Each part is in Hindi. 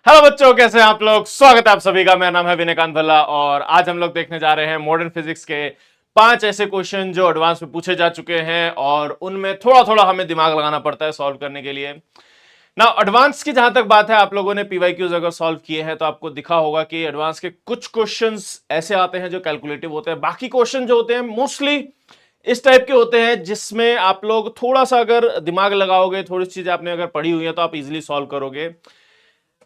हेलो बच्चों, कैसे हैं आप लोग। स्वागत है आप सभी का। मेरा नाम है विनयकांत भल्ला और आज हम लोग देखने जा रहे हैं मॉडर्न फिजिक्स के 5 ऐसे क्वेश्चन जो एडवांस में पूछे जा चुके हैं और उनमें थोड़ा थोड़ा हमें दिमाग लगाना पड़ता है सॉल्व करने के लिए ना। एडवांस की जहां तक बात है, आप लोगों ने पीवाईक्यूज अगर सॉल्व किए हैं तो आपको दिखा होगा कि एडवांस के कुछ क्वेश्चंस ऐसे आते हैं जो कैलकुलेटिव होते हैं। बाकी क्वेश्चन जो होते हैं मोस्टली इस टाइप के होते हैं जिसमें आप लोग थोड़ा सा अगर दिमाग लगाओगे, थोड़ी सी चीजें आपने अगर पढ़ी हुई है तो आप इजीली सॉल्व करोगे।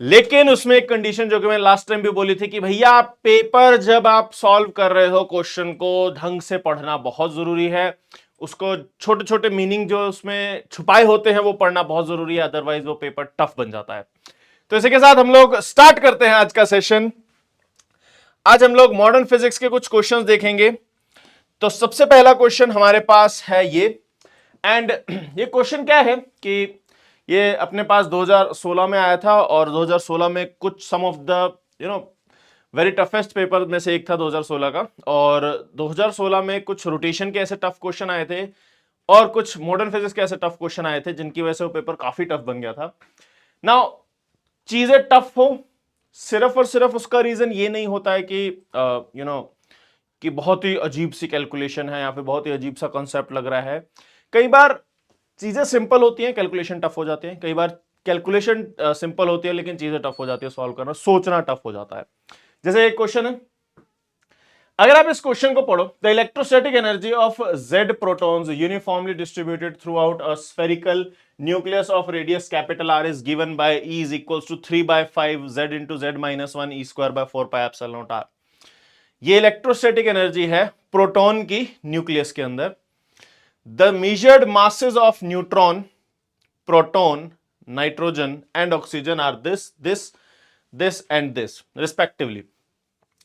लेकिन उसमें एक कंडीशन जो कि मैं लास्ट टाइम भी बोली थी कि भैया पेपर जब आप सॉल्व कर रहे हो क्वेश्चन को ढंग से पढ़ना बहुत जरूरी है। उसको छोटे छोटे मीनिंग जो उसमें छुपाए होते हैं वो पढ़ना बहुत जरूरी है, अदरवाइज वो पेपर टफ बन जाता है। तो इसी के साथ हम लोग स्टार्ट करते हैं आज का सेशन। आज हम लोग मॉडर्न फिजिक्स के कुछ क्वेश्चंस देखेंगे। तो सबसे पहला क्वेश्चन हमारे पास है ये। एंड ये क्वेश्चन क्या है कि ये अपने पास 2016 में आया था और 2016 में कुछ some of the very toughest paper में से एक था 2016 का। और 2016 में कुछ रोटेशन के ऐसे टफ क्वेश्चन आए थे और कुछ मॉडर्न फिजिक्स के ऐसे टफ क्वेश्चन आए थे जिनकी वजह से वो पेपर काफी टफ बन गया था। नाउ चीजें टफ हो सिर्फ और सिर्फ उसका रीजन ये नहीं होता है कि कि बहुत ही अजीब सी कैलकुलेशन है या फिर बहुत ही अजीब सा कॉन्सेप्ट लग रहा है। कई बार चीजें सिंपल होती हैं, कैलकुलेशन टफ हो जाते हैं। कई बार कैलकुलेशन सिंपल होती है लेकिन चीजें टफ हो जाती है, सॉल्व करना, सोचना टफ हो जाता है। जैसे एक क्वेश्चन है, अगर आप इस क्वेश्चन को पढ़ो, the electrostatic energy of Z protons uniformly distributed throughout a spherical nucleus of radius capital R is given by E is equals to 3/5 Z into Z minus 1 E square by 4 pi epsilon naught R. ये इलेक्ट्रोस्टैटिक एनर्जी है प्रोटॉन की न्यूक्लियस के अंदर। The measured masses of neutron, proton, nitrogen and oxygen are this and this respectively.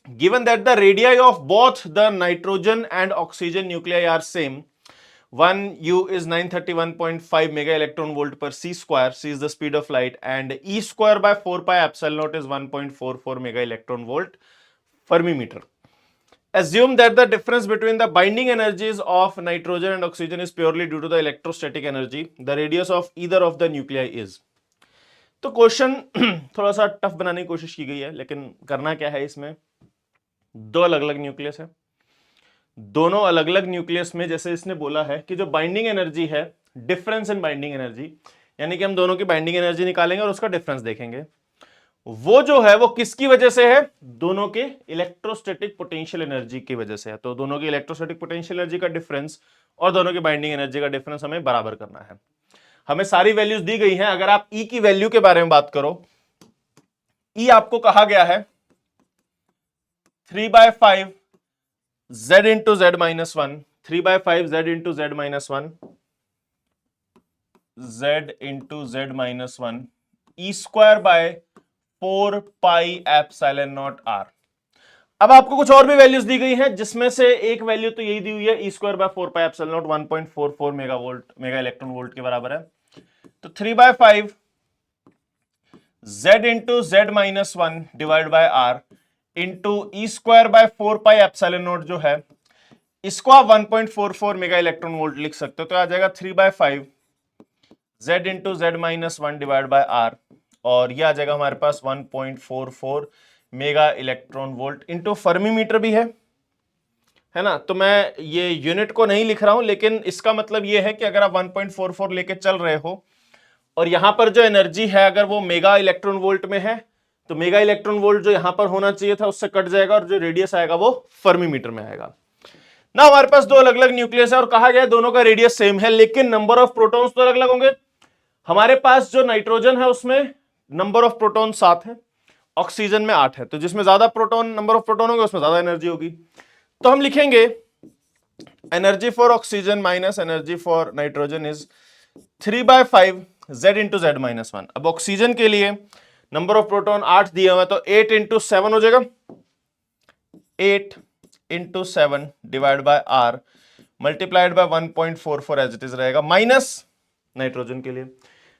Given that the radii of both the nitrogen and oxygen nuclei are same, 1 u is 931.5 mega electron volt per c square, c is the speed of light, and e square by 4 pi epsilon naught is 1.44 mega electron volt Fermi meter. Assume that the difference between the binding energies of nitrogen and oxygen is purely due to the electrostatic energy. The radius of either of the nuclei is. तो क्वेश्चन थोड़ा सा टफ बनाने की कोशिश की गई है, लेकिन करना क्या है, इसमें दो अलग अलग न्यूक्लियस है। दोनों अलग अलग न्यूक्लियस में जैसे इसने बोला है कि जो बाइंडिंग एनर्जी है, डिफरेंस इन बाइंडिंग एनर्जी, यानी कि हम दोनों की बाइंडिंग एनर्जी निकालेंगे और उसका डिफरेंस देखेंगे। वो जो है वो किसकी वजह से है? दोनों के इलेक्ट्रोस्टैटिक पोटेंशियल एनर्जी की वजह से है। तो दोनों की इलेक्ट्रोस्टैटिक पोटेंशियल एनर्जी का डिफरेंस और दोनों की बाइंडिंग एनर्जी का डिफरेंस हमें बराबर करना है। हमें सारी वैल्यूज दी गई हैं। अगर आप ई की वैल्यू के बारे में बात करो, ई आपको कहा गया है 3/5 z into Z minus 1, 3/5 z into Z minus 1, z into Z minus 1 E square by 4 pi epsilon naught R. अब आपको कुछ और भी वैल्यूज दी गई हैं जिसमें से एक वैल्यू तो यही दी हुई है, e square by 4 pi epsilon not 1.44 mega electron volt के बराबर है। तो 3/5 z into Z minus 1 divide by are into e square by 4 pi epsilon not जो है, इसको आप 1.44 मेगा इलेक्ट्रॉन वोल्ट लिख सकते हो। तो आ जाएगा 3/5 z into Z minus 1 divide by R, और ये आ जाएगा हमारे पास 1.44 mega electron volt into fermi metre भी है ना। तो मैं ये यूनिट को नहीं लिख रहा हूं, लेकिन इसका मतलब ये है कि अगर आप 1.44 लेके चल रहे हो और यहां पर जो एनर्जी है अगर वो मेगा इलेक्ट्रॉन वोल्ट में है, तो मेगा इलेक्ट्रॉन वोल्ट जो यहां पर होना चाहिए था उससे कट जाएगा और जो रेडियस आएगा वो फर्मी मीटर में आएगा ना। हमारे पास दो अलग अलग न्यूक्लियस है और कहा गया दोनों का रेडियस सेम है, लेकिन नंबर ऑफ प्रोटॉन्स तो अलग अलग होंगे। हमारे पास जो नाइट्रोजन है उसमें नंबर ऑफ प्रोटॉन 7 है, ऑक्सीजन में 8 है। तो जिसमें ज्यादा प्रोटॉन, नंबर ऑफ प्रोटॉन होंगे उसमें ज्यादा एनर्जी होगी। तो हम लिखेंगे energy for oxygen minus energy for nitrogen is 3/5 z into Z minus 1। अब ऑक्सीजन के लिए नंबर ऑफ प्रोटॉन 8 दिया हुआ है, तो 8 इंटू 7 हो जाएगा, 8 into 7 divide by R multiplied by 1.44 as it is रहेगा, माइनस नाइट्रोजन के लिए।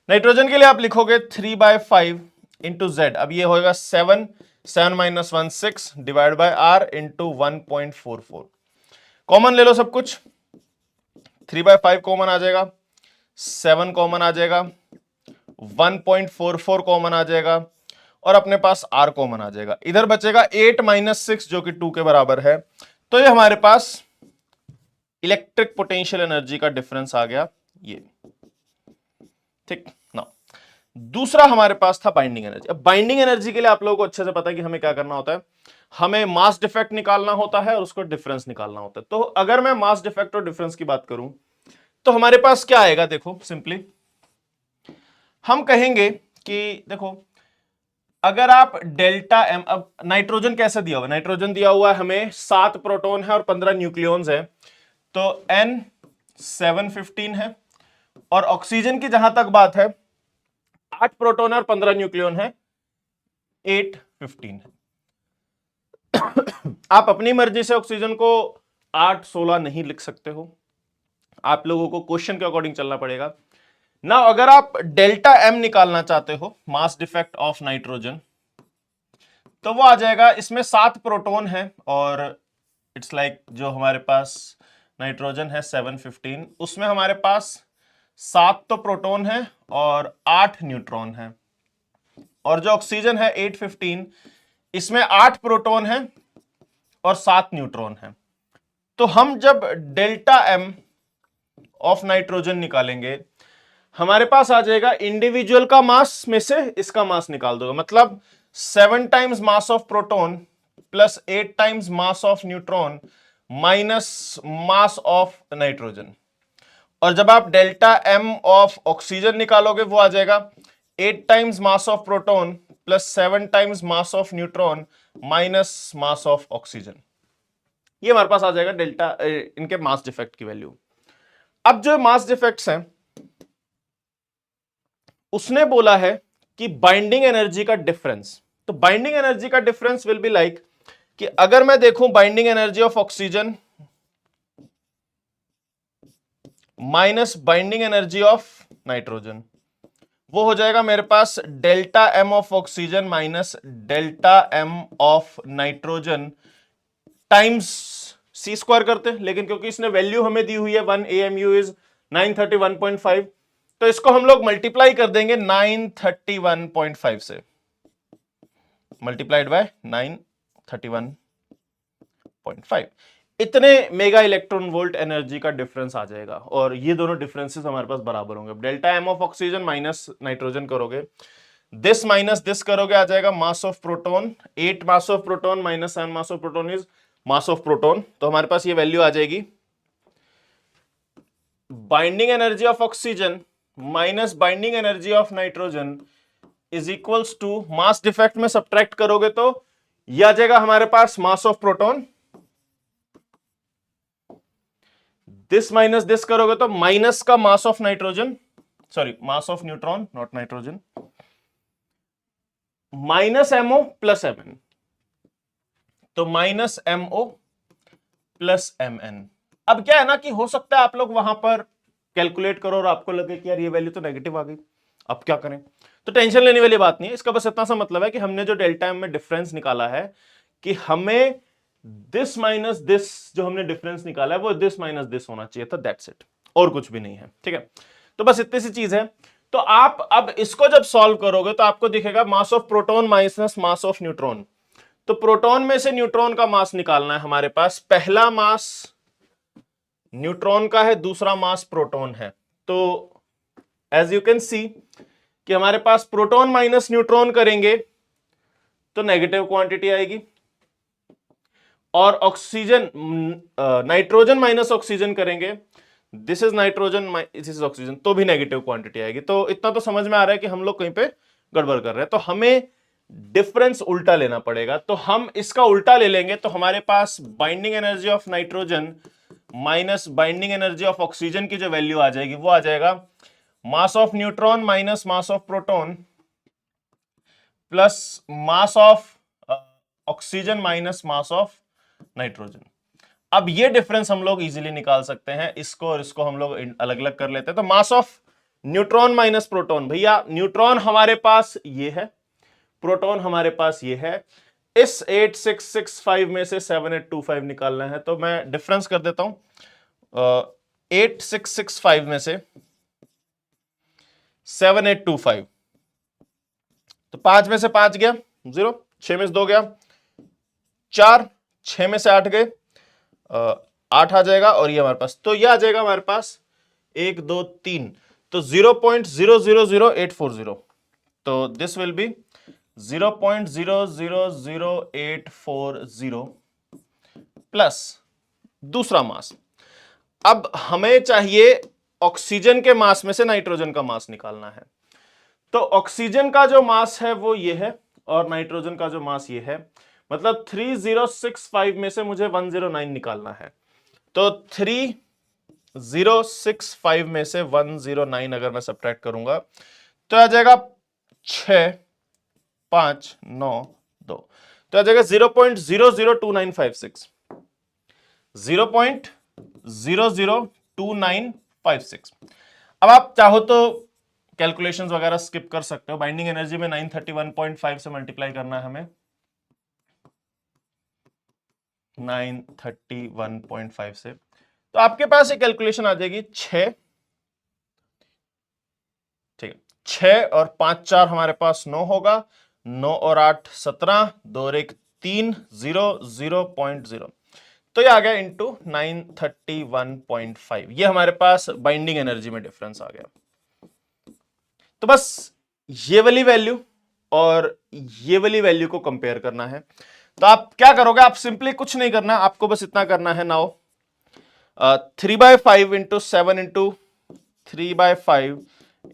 नाइट्रोजन के लिए आप लिखोगे 3/5 इंटू जेड, अब ये होगा 7 minus 1 6 divide by are into 1.44। Common ले लो सब कुछ, 3/5 कॉमन आ जाएगा, 7 कॉमन आ जाएगा, 1.44 कॉमन आ जाएगा, और अपने पास R कॉमन आ जाएगा। इधर बचेगा 8 माइनस 6 जो कि 2 के बराबर है। तो ये हमारे पास इलेक्ट्रिक पोटेंशियल एनर्जी का डिफरेंस आ गया ये। ठीक ना। दूसरा हमारे पास था बाइंडिंग एनर्जी। अब बाइंडिंग एनर्जी के लिए आप लोगों को अच्छे से पता है कि हमें क्या करना होता है, हमें मास डिफेक्ट निकालना होता है और उसको डिफरेंस निकालना होता है। तो अगर मैं मास डिफेक्ट और डिफरेंस की बात करूं तो हमारे पास क्या आएगा, देखो सिंपली हम कहेंगे कि देखो अगर आप डेल्टा एम, अब नाइट्रोजन कैसे दिया हुआ, नाइट्रोजन दिया हुआ है हमें 7 प्रोटॉन है और 15 न्यूक्लियॉन्स है, तो N 715 है। और ऑक्सीजन की जहां तक बात है 8 प्रोटॉन और 15 न्यूक्लियॉन है, 815 है। आप अपनी मर्जी से ऑक्सीजन को 8 16 नहीं लिख सकते हो, आप लोगों को क्वेश्चन के अकॉर्डिंग चलना पड़ेगा ना। अगर आप डेल्टा एम निकालना चाहते हो, मास डिफेक्ट ऑफ नाइट्रोजन, तो वो आ जाएगा, इसमें 7 प्रोटॉन है और इट्स लाइक जो हमारे पास नाइट्रोजन है 715, उसमें हमारे पास 7 तो प्रोटॉन है और 8 न्यूट्रॉन है। और जो ऑक्सीजन है 815, इसमें 8 प्रोटॉन है और 7 न्यूट्रॉन है। तो हम जब डेल्टा एम ऑफ नाइट्रोजन निकालेंगे, हमारे पास आ जाएगा इंडिविजुअल का मास में से इसका मास निकाल दोगे, मतलब 7 times mass of proton plus 8 times mass of neutron minus mass of nitrogen. और जब आप डेल्टा एम ऑफ ऑक्सीजन निकालोगे, वो आ जाएगा 8 times mass of proton plus 7 times mass of neutron minus mass of oxygen. ये हमारे पास आ जाएगा डेल्टा इनके मास डिफेक्ट की वैल्यू। अब जो मास डिफेक्ट्स हैं, उसने बोला है कि बाइंडिंग एनर्जी का डिफरेंस, तो बाइंडिंग एनर्जी का डिफरेंस विल बी लाइक कि अगर मैं देखूं binding energy of oxygen minus binding energy of nitrogen, वो हो जाएगा मेरे पास delta M of oxygen minus delta M of nitrogen times c square करते हैं, लेकिन क्योंकि इसने वैल्यू हमें दी हुई है 1 AMU इज 931.5, तो इसको हम लोग मल्टीप्लाई कर देंगे 931.5 से, मल्टीप्लाइड बाय 931.5। इतने मेगा इलेक्ट्रॉन वोल्ट एनर्जी का डिफरेंस आ जाएगा और ये दोनों डिफरेंसेस हमारे पास बराबर होंगे। Delta M of oxygen minus nitrogen करोगे, दिस माइनस दिस करोगे, आ जाएगा mass of proton, 8 mass of proton minus 7 mass of proton is mass of proton. तो हमारे पास ये वैल्यू आ जाएगी binding energy of oxygen minus binding energy of nitrogen is equals to, mass defect में सब्ट्रैक्ट करोगे तो यह आ जाएगा हमारे पास mass of proton, this minus this करोगे तो माइनस का mass of nitrogen, sorry mass of neutron not nitrogen, minus MO plus MN, तो माइनस एमओ प्लस एमएन। अब क्या है ना कि हो सकता है आप लोग वहां पर कैलकुलेट करो और आपको लगे कि यार ये वैल्यू तो नेगेटिव आ गई, अब क्या करें। तो टेंशन लेने वाली बात नहीं है, इसका बस इतना सा मतलब है कि हमने जो डेल्टा एम में डिफरेंस निकाला है कि हमें दिस माइनस दिस जो हमने डिफरेंस निकाला है वो दिस माइनस दिस होना चाहिए था, दैट्स इट, और कुछ भी नहीं है। ठीक है, तो बस इतनी सी चीज है। तो आप अब इसको जब सॉल्व करोगे तो आपको दिखेगा मास of proton minus mass of neutron. तो प्रोटॉन में से न्यूट्रॉन का मास निकालना है हमारे पास, पहला मास न्यूट्रॉन का है, दूसरा मास प्रोटॉन है। तो एज यू कैन सी कि हमारे पास प्रोटॉन माइनस न्यूट्रॉन करेंगे तो नेगेटिव क्वांटिटी आएगी, और ऑक्सीजन नाइट्रोजन माइनस ऑक्सीजन करेंगे, this is nitrogen this is oxygen, तो भी नेगेटिव क्वांटिटी आएगी। तो इतना तो समझ में आ रहा है कि हम लोग कहीं पे गड़बड़ कर रहे हैं, तो हमें डिफरेंस उल्टा लेना पड़ेगा। तो हम इसका उल्टा ले लेंगे तो हमारे पास binding energy of nitrogen minus binding energy of oxygen की जो वैल्यू आ जाएगी वो आ जाएगा mass of neutron minus mass of proton plus mass of oxygen minus mass of nitrogen. अब ये डिफरेंस हम लोग इजीली निकाल सकते हैं, इसको और इसको हम लोग अलग अलग कर लेते हैं। तो mass of neutron minus proton, भैया न्यूट्रॉन हमारे पास ये है, प्रोटॉन हमारे पास ये है, इस 8665 में से 7825 निकालना है। तो मैं डिफरेंस कर देता हूं, 8665 में से 7825, तो 5 में से 5 गया 0, 6 में से 2 गया 4, 6 में से 8 गए 8 आ जाएगा, और ये हमारे पास, तो ये आ जाएगा हमारे पास 1 2 3, तो 0.000840, तो दिस विल बी 0.000840 प्लस दूसरा मास। अब हमें चाहिए ऑक्सीजन के मास में से नाइट्रोजन का मास निकालना है। तो ऑक्सीजन का जो मास है वो ये है, और नाइट्रोजन का जो मास ये है, मतलब 3065 में से मुझे 109 निकालना है। तो 3065 में से 109 अगर मैं सब्ट्रैक्ट करूंगा तो आ जाएगा 6 5 9 2, तो आ जाएगा 0.002956, 0.002956। अब आप चाहो तो कैलकुलेशंस वगैरह स्किप कर सकते हो। बाइंडिंग एनर्जी में 931.5 से मल्टीप्लाई करना है हमें, 931.5 से, तो आपके पास एक कैलकुलेशन आ जाएगी 6, ठीक है, 6 और 5 4 हमारे पास 9 होगा, 9 और 8 17, 2 और 1 3, 0.0, तो ये आ गया इंटू 931.5। ये हमारे पास बाइंडिंग एनर्जी में डिफरेंस आ गया। तो बस ये वाली वैल्यू और ये वाली वैल्यू को कंपेयर करना है। तो आप क्या करोगे, आप सिंपली कुछ नहीं करना, आपको बस इतना करना है, now 3/5 into 7 into 3/5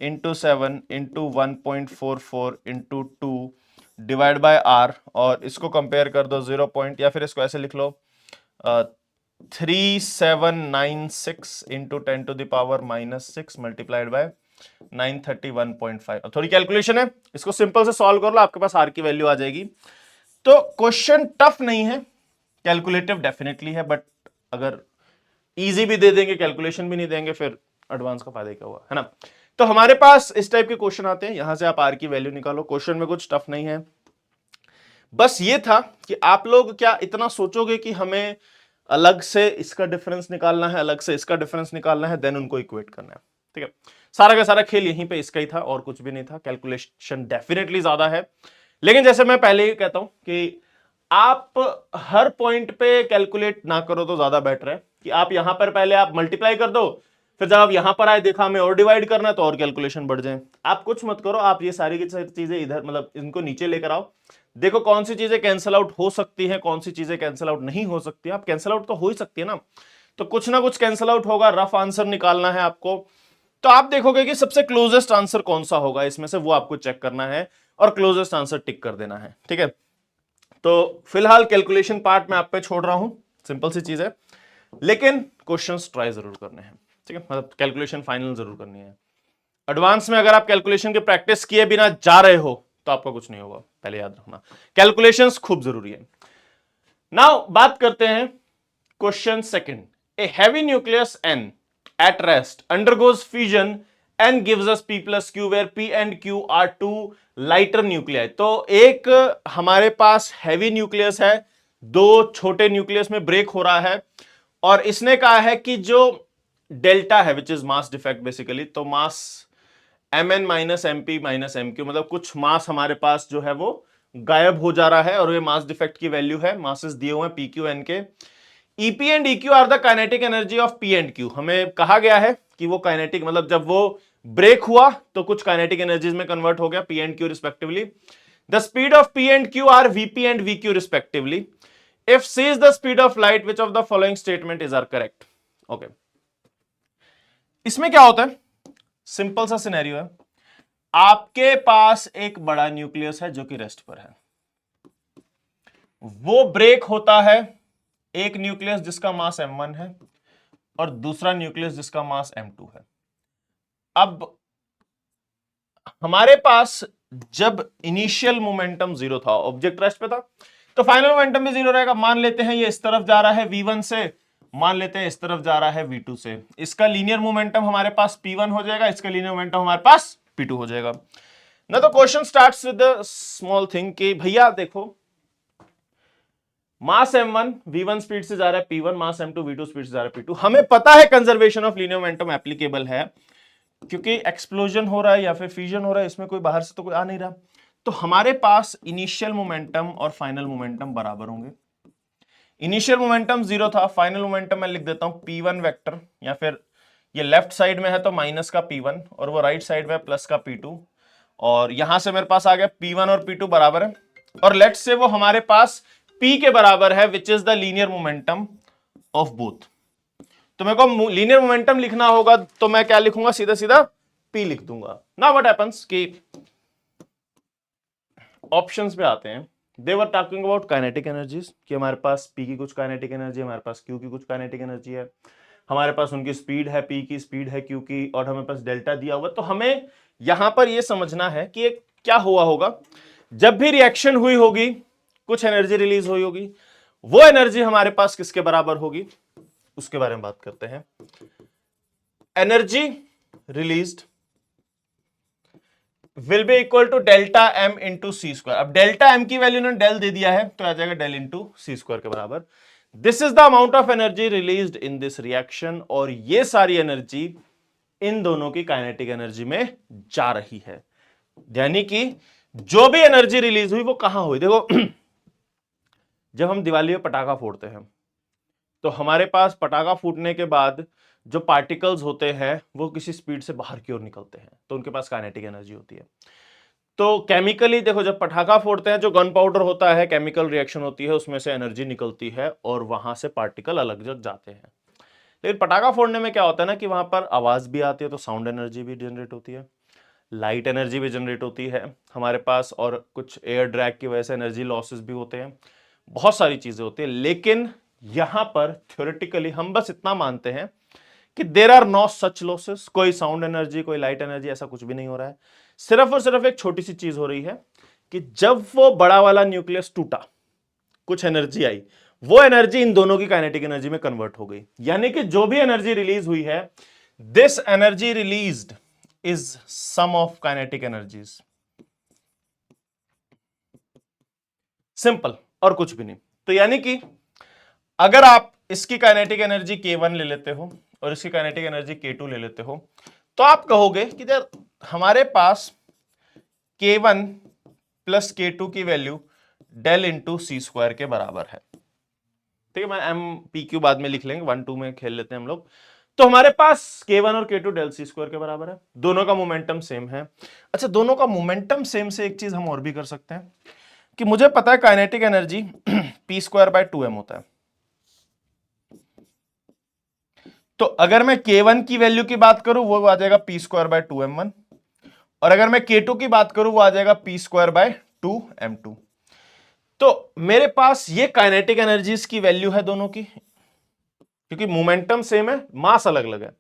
into 7 into 1.44 into 2 divide by R, और इसको कंपेयर कर दो 0 पॉइंट, या फिर इसको ऐसे लिख लो 3796 into 10 to the power -6 multiplied by 931.5। अब थोड़ी कैलकुलेशन है, इसको सिंपल से सॉल्व कर लो, आपके पास आर की वैल्यू आ जाएगी। तो क्वेश्चन टफ नहीं है, कैलकुलेटिव डेफिनेटली है, बट अगर इजी भी दे देंगे कैलकुलेशन भी नहीं देंगे, फिर एडवांस का फायदा क्या हुआ, है ना। तो हमारे पास इस टाइप के क्वेश्चन आते हैं, यहां से आप आर की वैल्यू निकालो। क्वेश्चन में कुछ टफ नहीं है, बस ये था कि आप लोग क्या इतना सोचोगे कि हमें अलग से इसका डिफरेंस निकालना है, अलग से इसका डिफरेंस निकालना है, देन उनको इक्वेट करना है, ठीक है। सारा का सारा खेल यहीं पे इसका ही था, और कुछ भी नहीं था। कैलकुलेशन डेफिनेटली ज्यादा है, लेकिन जैसे मैं पहले ही कहता हूं कि आप हर पॉइंट पे कैलकुलेट ना करो तो ज्यादा बेटर है, कि आप यहां पर पहले आप मल्टीप्लाई कर दो, फिर जब आप यहां पर आए देखा हमें और डिवाइड करना है तो और कैलकुलेशन बढ़ जाए। आप कुछ मत करो, आप ये सारी की सारी चीजें इधर, मतलब इनको नीचे लेकर आओ, देखो कौन सी चीजें कैंसिल आउट हो सकती है, कौन सी चीजें कैंसिल आउट नहीं हो सकती। आप कैंसिल आउट तो हो ही सकती है ना, तो कुछ ना कुछ कैंसिल आउट होगा, रफ आंसर निकालना है आपको। तो आप देखोगे कि सबसे क्लोजेस्ट आंसर कौन सा होगा इसमें से, वो आपको चेक करना है और क्लोजेस्ट आंसर टिक कर देना है, ठीक है। तो फिलहाल कैलकुलेशन पार्ट में आप पे छोड़ रहा हूं, सिंपल सी चीज है, लेकिन क्वेश्चंस ट्राई जरूर करने हैं, ठीक है, मतलब कैलकुलेशन फाइनल जरूर करनी है। एडवांस में अगर आप कैलकुलेशन की प्रैक्टिस किए बिना जा रहे हो तो आपका कुछ नहीं होगा, पहले याद रखना, कैलकुलेशंस खूब जरूरी है। नाउ बात करते हैं question second. A heavy nucleus N at rest undergoes fusion and gives us P plus Q where P and Q are two lighter nuclei। तो एक हमारे पास हैवी न्यूक्लियस है, दो छोटे न्यूक्लियस में ब्रेक हो रहा है, और इसने कहा है कि जो डेल्टा है which is mass defect basically, तो मास Mn minus MP minus MQ, मतलब कुछ मास हमारे पास जो है वो गायब हो जा रहा है, और ये मास डिफेक्ट की वैल्यू है, मासेस दिए हुए हैं PQ N के। EP and EQ are the kinetic energy of P and Q। हमें कहा गया है कि वो काइनेटिक, मतलब जब वो ब्रेक हुआ तो कुछ काइनेटिक एनर्जीज में कन्वर्ट हो गया P and Q respectively. The speed of P and Q are VP and VQ respectively. If C is the speed of light which of the following statement is are correct. Okay, इसमें क्या होता है, सिंपल सा सिनेरियो है, आपके पास एक बड़ा न्यूक्लियस है जो कि रेस्ट पर है, वो ब्रेक होता है, एक न्यूक्लियस जिसका मास M1 है और दूसरा न्यूक्लियस जिसका मास M2 है। अब हमारे पास जब इनिशियल मोमेंटम 0 था, ऑब्जेक्ट रेस्ट पे था, तो फाइनल मोमेंटम भी 0 रहेगा। मान लेते हैं ये इस तरफ जा रहा है V1 से, मान लेते हैं इस तरफ जा रहा है V2 से, इसका लीनियर मोमेंटम हमारे पास P1 हो जाएगा, इसका लीनियर मोमेंटम हमारे पास P2 हो जाएगा ना। तो question starts with the small thing कि भैया देखो, मास M1 V1 स्पीड से जा रहा है P1, मास M2 V2 स्पीड से जा रहा है P2। हमें पता है conservation of linear momentum applicable है, क्योंकि एक्सप्लोजन हो रहा है या फिर फ्यूजन हो रहा है, इसमें कोई बाहर से तो कोई आ नहीं रहा, तो हमारे पास इनिशियल मोमेंटम और फाइनल मोमेंटम बराबर होंगे। इनिशियल मोमेंटम 0 था, फाइनल मोमेंटम मैं लिख देता हूं P1 वेक्टर, या फिर ये लेफ्ट साइड में है तो माइनस का P1 और वो राइट साइड में प्लस का P2, और यहां से मेरे पास आ गया P1 और P2 बराबर है, और लेट्स से वो हमारे पास P के बराबर है, which is the linear momentum of both. तो मेरे को लीनियर मोमेंटम लिखना होगा तो मैं क्या लिखूंगा, सीधा सीधा P लिख दूंगा। नाउ व्हाट हैपेंस कि ऑप्शंस पे आते हैं, they were talking about kinetic energies, कि हमारे पास P की कुछ काइनेटिक एनर्जी है, हमारे पास Q की कुछ काइनेटिक एनर्जी है, हमारे पास उनकी स्पीड है, P की स्पीड है Q की, और हमारे पास डेल्टा दिया हुआ। तो हमें यहां पर यह समझना है कि क्या हुआ होगा, जब भी रिएक्शन हुई होगी कुछ एनर्जी रिलीज हुई होगी, वो एनर्जी हमारे पास किसके बराबर होगी, उसके बारे में बात करते हैं। Energy released will be equal to delta m into c square. अब डेल्टा एम की वैल्यू ने डेल दे दिया है तो आ जाएगा डेल इंटू सी स्क्वायर के बराबर। This is the amount of energy released in this reaction, और ये सारी एनर्जी इन दोनों की काइनेटिक एनर्जी में जा रही है। यानी कि जो भी एनर्जी रिलीज हुई वो कहां हुई, देखो जब हम दिवाली में पटाखा फोड़ते हैं तो हमारे पास पटाखा फूटने के बाद जो पार्टिकल्स होते हैं वो किसी स्पीड से बाहर की ओर निकलते हैं, तो उनके पास काइनेटिक एनर्जी होती है। तो केमिकली देखो, जब पटाखा फोड़ते हैं जो गन पाउडर होता है, केमिकल रिएक्शन होती है, उसमें से एनर्जी निकलती है और वहां से पार्टिकल अलग जग जाते हैं। लेकिन पटाखा फोड़ने में क्या होता है ना कि वहां पर आवाज भी आती है, तो साउंड एनर्जी भी जनरेट होती है, लाइट एनर्जी भी जनरेट होती है हमारे पास, और कुछ एयर ड्रैग की वजह से एनर्जी लॉसेस भी होते हैं, बहुत सारी चीजें होती है। लेकिन यहां पर थ्योरेटिकली हम बस इतना मानते हैं कि there are no such losses, कोई साउंड एनर्जी, कोई लाइट एनर्जी, ऐसा कुछ भी नहीं हो रहा है। सिर्फ और सिर्फ एक छोटी सी चीज हो रही है कि जब वो बड़ा वाला न्यूक्लियस टूटा, कुछ एनर्जी आई, वो एनर्जी इन दोनों की काइनेटिक एनर्जी में कन्वर्ट हो गई। यानी कि जो भी एनर्जी रिलीज हुई है, this energy released is sum of kinetic energies. Simple, और कुछ भी नहीं। तो यानी कि अगर आप इसकी काइनेटिक एनर्जी K1 ले लेते हो और इसकी काइनेटिक एनर्जी K2 ले लेते हो, तो आप कहोगे कि यार हमारे पास K1 प्लस K2 की value del into c square के बराबर है। ठीक है, मैं एम पी क्यू बाद में लिख लेंगे, 1-2 में खेल लेते हैं हम लोग। तो हमारे पास K1 और K2 डेल सी स्क्वायर के बराबर है, दोनों का मोमेंटम सेम है। अच्छा, दोनों का मोमेंटम सेम से एक चीज हम और भी कर सकते हैं कि मुझे पता है kinetic energy P square by 2m होता है। तो अगर मैं K1 की वैल्यू की बात करूं वो आ जाएगा पी स्क्वायर बाय 2m1, और अगर मैं K2 की बात करूं वो आ जाएगा पी स्क्वायर बाय 2m2। तो मेरे पास ये काइनेटिक एनर्जीज की वैल्यू है दोनों की, क्योंकि मोमेंटम सेम है, मास अलग अलग है।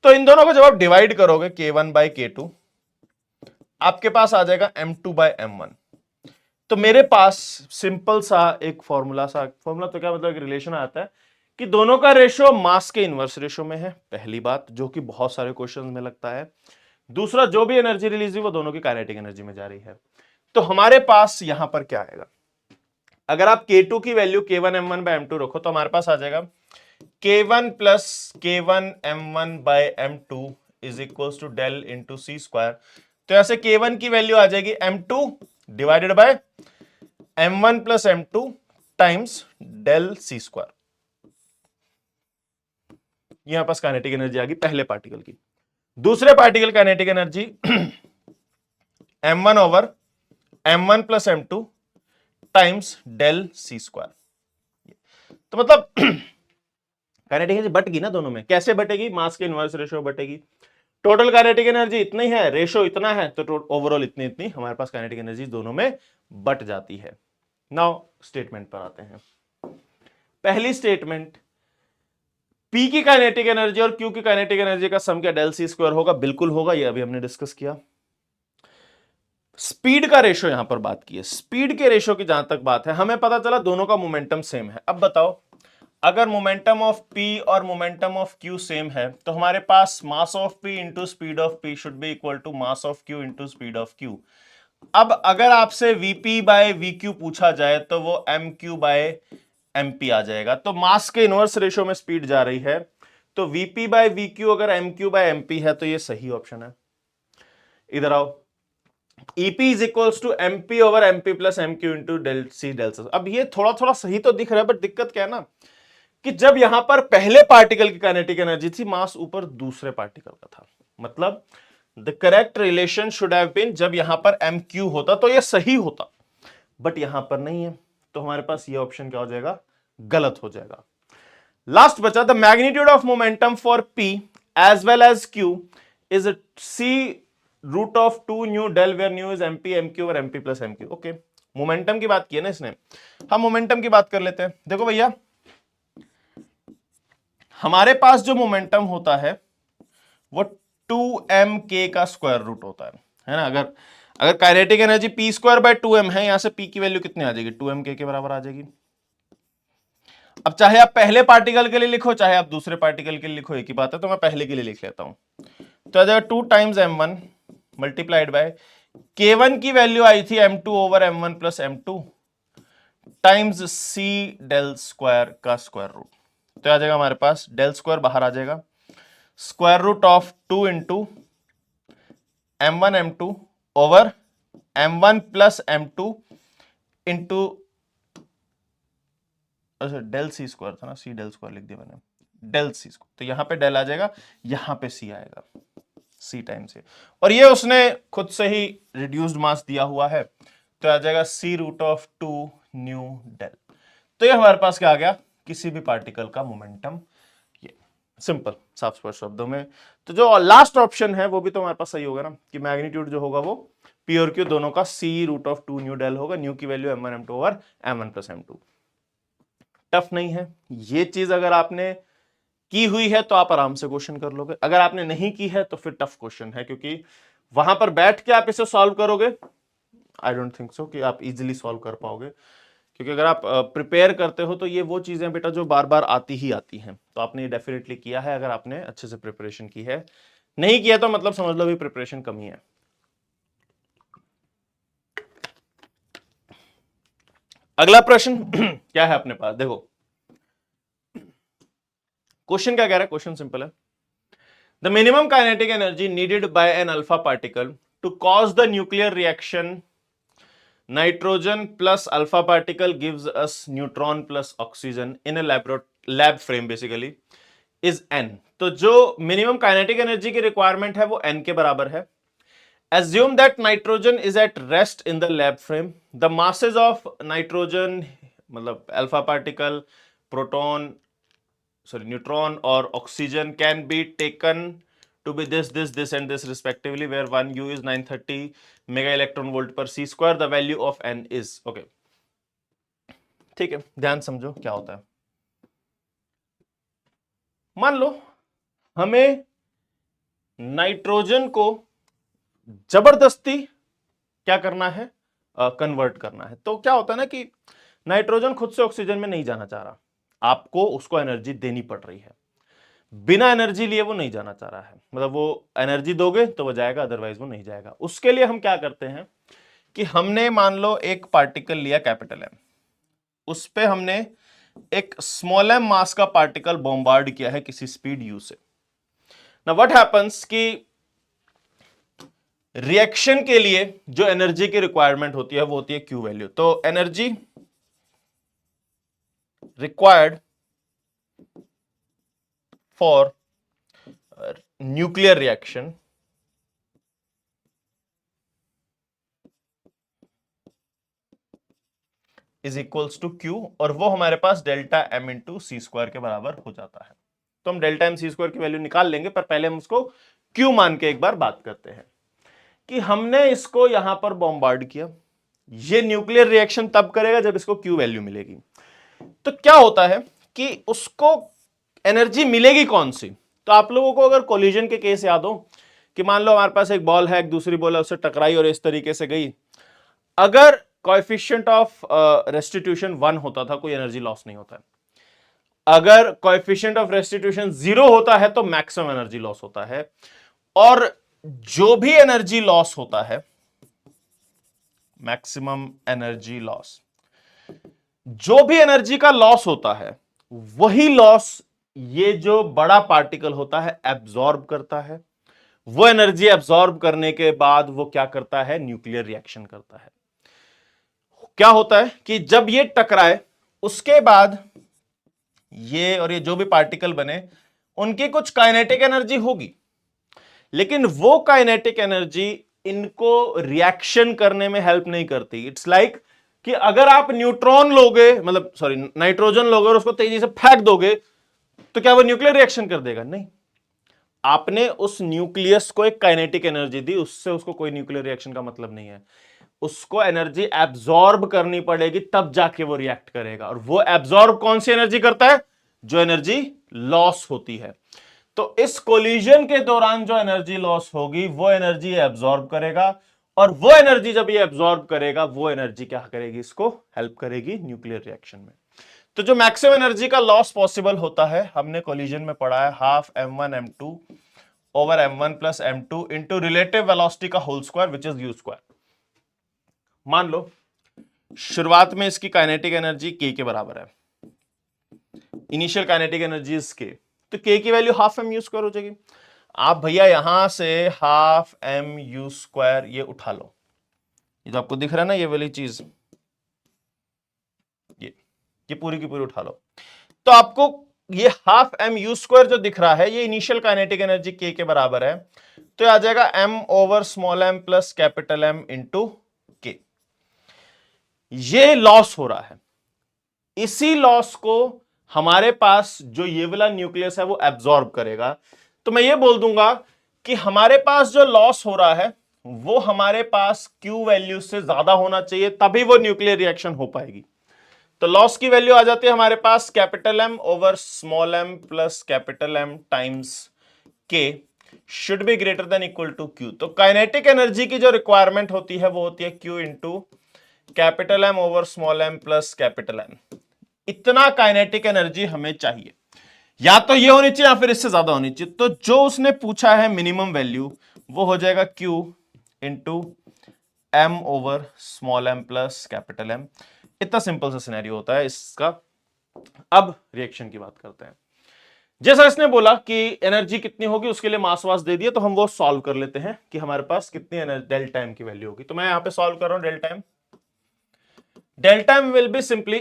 तो इन दोनों को जब आप डिवाइड करोगे K1 बाय K2, आपके पास आ जाएगा M2 बाय M1। तो मेरे पास सिंपल सा एक फॉर्मूला तो क्या मतलब, एक रिलेशन आता है कि दोनों का रेशो मास के इनवर्स रेशो में है, पहली बात, जो कि बहुत सारे क्वेश्चंस में लगता है। दूसरा, जो भी एनर्जी रिलीज हुई वो दोनों की काइनेटिक एनर्जी में जा रही है। तो हमारे पास यहां पर क्या आएगा, अगर आप K2 की value K1 M1 by M2 रखो तो हमारे पास आ जाएगा K1 plus K1 M1 by M2 is equal to del into c square. तो यहां से K1 की वैल्यू आ जाएगी M2 divided by M1 plus M2 times del c square. यहां पास काइनेटिक एनर्जी आ गई पहले पार्टिकल की। दूसरे particle kinetic energy M1 over M1 plus M2 times del c square. तो मतलब काइनेटिक एनर्जी बट गई ना दोनों में, कैसे बटेगी, मास के इनवर्स रेशो बटेगी। टोटल काइनेटिक एनर्जी इतनी है, रेशो इतना है, तो ओवरऑल इतनी इतनी हमारे पास काइनेटिक एनर्जी दोनों में बट जाती है। नाउ स्टेटमेंट पर आते हैं। पहली स्टेटमेंट, P की काइनेटिक एनर्जी और Q की काइनेटिक एनर्जी का सम क्या डेल सी स्क्वायर होगा, बिल्कुल होगा, ये अभी हमने डिस्कस किया। स्पीड का रेशो यहां पर बात की है, स्पीड के रेशो की जहां तक बात है, हमें पता चला दोनों का मोमेंटम सेम है। अब बताओ, अगर मोमेंटम ऑफ P और मोमेंटम ऑफ Q सेम है तो हमारे पास mass of P into speed of P should be equal to mass of Q into speed of Q। अब अगर आपसे Vp बाय Vq पूछा जाए तो वो Mq बाय MP आ जाएगा। तो मास के इनवर्स रेशो में स्पीड जा रही है, तो Vp बाय Vq अगर MQ बाय MP है तो ये सही ऑप्शन है। इधर आओ, EP is equals to MP over MP plus MQ into del c del c. अब ये थोड़ा थोड़ा सही तो दिख रहा है, बट दिक्कत क्या है ना कि जब यहां पर पहले पार्टिकल की काइनेटिक एनर्जी थी, मास ऊपर दूसरे पार्टिकल का था, मतलब the correct relation should have been, जब यहां पर एम क्यू होता तो ये सही होता, बट यहां पर नहीं है, तो हमारे पास ये ऑप्शन क्या हो जाएगा, गलत हो जाएगा। लास्ट बचा the magnitude of momentum for P as well as Q is c root of two nu del where nu is MP MQ और MP plus MQ. Okay, momentum की बात की है ना इसने, हम मोमेंटम की बात कर लेते हैं। देखो भैया, हमारे पास जो मोमेंटम होता है वो 2m k का स्क्वायर रूट होता है ना। अगर अगर kinetic energy p square by 2m है, यहां से p की वैल्यू कितनी आ जाएगी, 2m k के बराबर आ जाएगी। अब चाहे आप पहले पार्टिकल के लिए लिखो, चाहे आप दूसरे पार्टिकल के लिए लिखो, एक ही बात है, तो मैं पहले के लिए लिख लेता हूं। तो आ जाएगा 2 times m1 multiplied by k1 की वैल्यू आई थी m2 over m1 plus m2 times c del square का स्क्वायर रूट। तो आ जाएगा हमारे पास डेल स्क्वायर बाहर आ जाएगा, square root of 2 into m1 m2 over m1 plus m2 into, अच्छा डेल सी स्क्वायर था ना, सी डेल स्क्वायर लिख दिया मैंने, डेल सी स्क्वायर, तो यहां पे डेल आ जाएगा, यहां पे सी आएगा, सी टाइम से, और ये उसने खुद से ही रिड्यूस्ड मास दिया हुआ है, तो आ जाएगा सी रूट ऑफ 2 न्यू डेल। तो ये हमारे पास क्या आ गया, किसी भी पार्टिकल का मोमेंटम, ये सिंपल साफ स्पष्ट शब्दों में। तो जो लास्ट ऑप्शन है वो भी तो हमारे पास सही होगा ना, कि मैग्नीट्यूड जो होगा वो पी और क्यू दोनों का सी रूट ऑफ 2 न्यू डेल होगा, न्यू की value m1 m2 over m1 plus m2। Tough नहीं है ये चीज, अगर आपने की हुई है तो आप आराम से क्वेश्चन कर लोगे, अगर आपने नहीं की है तो फिर टफ क्वेश्चन है, क्योंकि वहां पर बैठ के आप इसे सॉल्व करोगे, आई डोंट थिंक सो कि आप इजीली सॉल्व कर पाओगे, क्योंकि अगर आप प्रिपेयर करते हो तो ये वो चीजें बेटा जो बार बार आती ही आती हैं, तो आपने ये डेफिनेटली किया है अगर आपने अच्छे से प्रिपरेशन की है, नहीं किया तो मतलब समझ लो भी प्रिपरेशन कमी है। अगला प्रश्न क्या है अपने पास, देखो क्वेश्चन क्या कह रहा है, क्वेश्चन सिंपल है। The minimum kinetic energy needed by an alpha particle to cause the nuclear reaction nitrogen plus alpha particle gives us neutron plus oxygen in a lab frame basically is n। तो जो मिनिमम काइनेटिक एनर्जी की रिक्वायरमेंट है वो n के बराबर है। Assume that nitrogen is at rest in the lab frame. The masses of nitrogen, मतलब alpha particle, proton, sorry, neutron or oxygen can be taken to be this and this respectively, where 1 U is 930 mega electron volt per c square. The value of n is okay. ठीक है, ध्यान समझो क्या होता है। मान लो हमें नाइट्रोजन को जबरदस्ती क्या करना है, कन्वर्ट करना है। तो क्या होता है ना कि नाइट्रोजन खुद से ऑक्सीजन में नहीं जाना चाह रहा, आपको उसको एनर्जी देनी पड़ रही है, बिना एनर्जी लिए वो नहीं जाना चाह रहा है, मतलब वो एनर्जी दोगे तो वो जाएगा, अदरवाइज वो नहीं जाएगा। उसके लिए हम क्या करते हैं कि हमने मान लो एक पार्टिकल लिया कैपिटल एम, उस पे हमने एक स्मॉल एम मास का पार्टिकल बॉम्बार्ड किया है किसी स्पीड यू से। ना व्हाट हैपेंस कि रिएक्शन के लिए जो एनर्जी की रिक्वायरमेंट होती है वो होती है क्यू वैल्यू। तो energy required for nuclear reaction is equals to Q, और वो हमारे पास delta m into c square के बराबर हो जाता है। तो हम डेल्टा एम सी स्क्वायर की वैल्यू निकाल लेंगे, पर पहले हम उसको क्यू मान के एक बार बात करते हैं कि हमने इसको यहां पर बॉम्बार्ड किया, ये न्यूक्लियर रिएक्शन तब करेगा जब इसको क्यू वैल्यू मिलेगी। तो क्या होता है कि उसको एनर्जी मिलेगी कौन सी, तो आप लोगों को अगर कोलिजन के केस याद हो कि मान लो हमारे पास एक बॉल है, एक दूसरी बॉल है, उससे टकराई और इस तरीके से गई, अगर कोएफिशिएंट ऑफ रेस्टिट्यूशन 1 होता था कोई एनर्जी लॉस नहीं होता है, अगर कोएफिशिएंट ऑफ रेस्टिट्यूशन 0 होता है तो मैक्सिमम एनर्जी लॉस होता है, और जो भी एनर्जी लॉस होता है, मैक्सिमम एनर्जी लॉस, जो भी एनर्जी का लॉस होता है वही लॉस ये जो बड़ा पार्टिकल होता है एब्जॉर्ब करता है, वो एनर्जी एब्जॉर्ब करने के बाद वो क्या करता है, न्यूक्लियर रिएक्शन करता है। क्या होता है कि जब ये टकराए उसके बाद ये और ये जो भी पार्टिकल बने उनकी कुछ काइनेटिक एनर्जी होगी, लेकिन वो काइनेटिक एनर्जी इनको रिएक्शन करने में हेल्प नहीं करती। इट्स लाइक कि अगर आप न्यूट्रॉन लोगे, मतलब सॉरी नाइट्रोजन लोगे और उसको तेजी से फेंक दोगे तो क्या वो न्यूक्लियर रिएक्शन कर देगा? नहीं। आपने उस न्यूक्लियस को एक काइनेटिक एनर्जी दी, उससे उसको कोई न्यूक्लियर रिएक्शन का मतलब नहीं है। उसको एनर्जी एब्जॉर्ब करनी पड़ेगी तब जाके वो रिएक्ट करेगा। और वो एब्जॉर्ब कौन सी एनर्जी करता है? जो एनर्जी लॉस होती है। तो इस कोलिजन के दौरान जो एनर्जी लॉस होगी वो एनर्जी एब्जॉर्ब करेगा, और वो एनर्जी जब ये एब्जॉर्ब करेगा वो एनर्जी क्या करेगी? इसको हेल्प करेगी न्यूक्लियर रिएक्शन में। तो जो मैक्सिमम एनर्जी का लॉस पॉसिबल होता है, हमने कोलिजन में पढ़ा है half m1 m2 over m1 plus m2 into relative velocity का whole square which is u square. मान लो शुरुआत में इसकी काइनेटिक एनर्जी k के बराबर है, initial kinetic energy is k, तो k की value half m u square हो जाएगी। आप भैया यहां से हाफ m u स्क्वायर ये उठा लो, ये जो आपको दिख रहा है ना ये वाली चीज, ये पूरी की पूरी उठा लो, तो आपको ये हाफ m u स्क्वायर जो दिख रहा है ये इनिशियल काइनेटिक एनर्जी k के बराबर है। तो आ जाएगा m over small m plus capital M into k। ये लॉस हो रहा है, इसी लॉस को हमारे पास जो ये वाला न्यूक्लियस है वो एब्जॉर्ब करेगा। तो मैं ये बोल दूंगा कि हमारे पास जो लॉस हो रहा है वो हमारे पास Q वैल्यू से ज्यादा होना चाहिए, तभी वो न्यूक्लियर रिएक्शन हो पाएगी। तो लॉस की वैल्यू आ जाती है हमारे पास capital M over small m plus capital M times K should be greater than equal to Q। तो काइनेटिक एनर्जी की जो रिक्वायरमेंट होती है वो होती है Q into capital M over small m plus capital M। इतना काइनेटिक एनर्जी हमें चाहिए, या तो ये होनी चाहिए या फिर इससे ज्यादा होनी चाहिए। तो जो उसने पूछा है मिनिमम वैल्यू वो हो जाएगा Q into M over small m plus capital M। इतना सिंपल सा सिनेरियो होता है इसका। अब रिएक्शन की बात करते हैं। जैसा इसने बोला कि एनर्जी कितनी होगी उसके लिए मास वास दे दिया, तो हम वो सॉल्व कर लेते हैं कि हमारे पास कितनी डेल्टा एम की वैल्यू होगी। तो मैं यहां पे सॉल्व कर रहा हूं delta m. Delta m will be simply,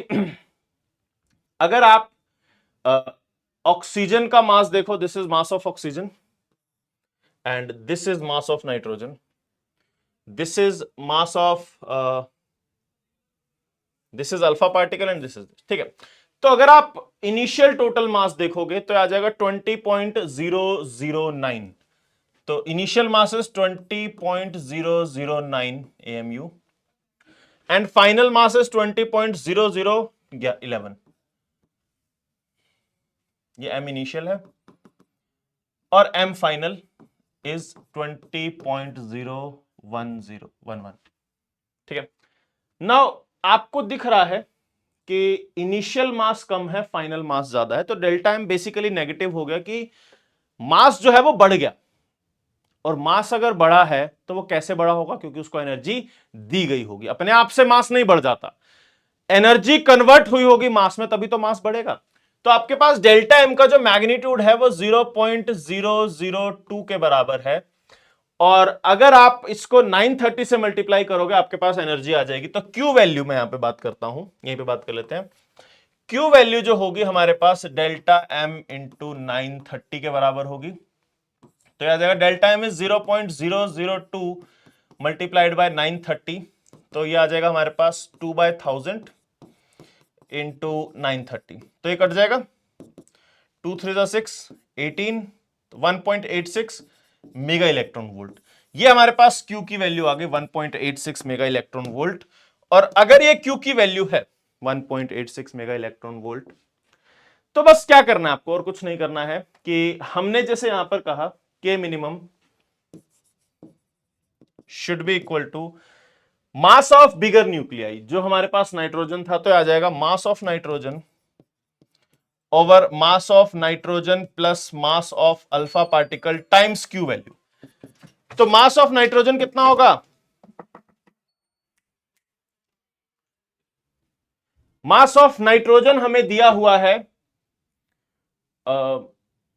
अगर आप ऑक्सीजन का मास देखो, this is mass of oxygen and this is mass of nitrogen, this is mass of this is alpha particle and this is, ठीक है। तो अगर आप इनिशियल टोटल मास देखोगे तो आ जाएगा 20.009। तो initial mass is 20.009 AMU and final mass is 20.0011। ये M इनिशियल है और M फाइनल इज 20.01011। ठीक है। नाउ आपको दिख रहा है कि इनिशियल मास कम है, फाइनल मास ज्यादा है, तो डेल्टा एम बेसिकली नेगेटिव हो गया कि मास जो है वो बढ़ गया। और मास अगर बढ़ा है तो वो कैसे बढ़ा होगा? क्योंकि उसको एनर्जी दी गई होगी, अपने आप से मास नहीं बढ़ जाता, एनर्जी कन्वर्ट हुई होगी मास में, तभी तो मास बढ़ेगा। तो आपके पास डेल्टा एम का जो मैग्नीट्यूड है वो 0.002 के बराबर है, और अगर आप इसको 930 से मल्टीप्लाई करोगे आपके पास एनर्जी आ जाएगी। तो क्यू वैल्यू मैं यहां पे बात करता हूं, यहीं पे बात कर लेते हैं। क्यू वैल्यू जो होगी हमारे पास डेल्टा एम इंटू 930 के बराबर होगी। तो आ जाएगा delta m is 0.002 multiplied by 930, तो ये आ जाएगा हमारे पास 2/1000 इंटू 930, तो ये कट जाएगा 2 3 6 18, 1.86 मेगा इलेक्ट्रॉन वोल्ट। ये हमारे पास क्यू की वैल्यू आ गई 1.86 मेगा इलेक्ट्रॉन वोल्ट। और अगर ये क्यू की वैल्यू है 1.86 मेगा इलेक्ट्रॉन वोल्ट, तो बस क्या करना है आपको, और कुछ नहीं करना है कि हमने जैसे यहां पर कहा के minimum should be equal to mass of bigger nuclei. जो हमारे पास नाइट्रोजन था तो आ जाएगा mass of nitrogen over mass of nitrogen plus mass of alpha particle times Q value. तो मास ऑफ नाइट्रोजन कितना होगा? मास ऑफ नाइट्रोजन हमें दिया हुआ है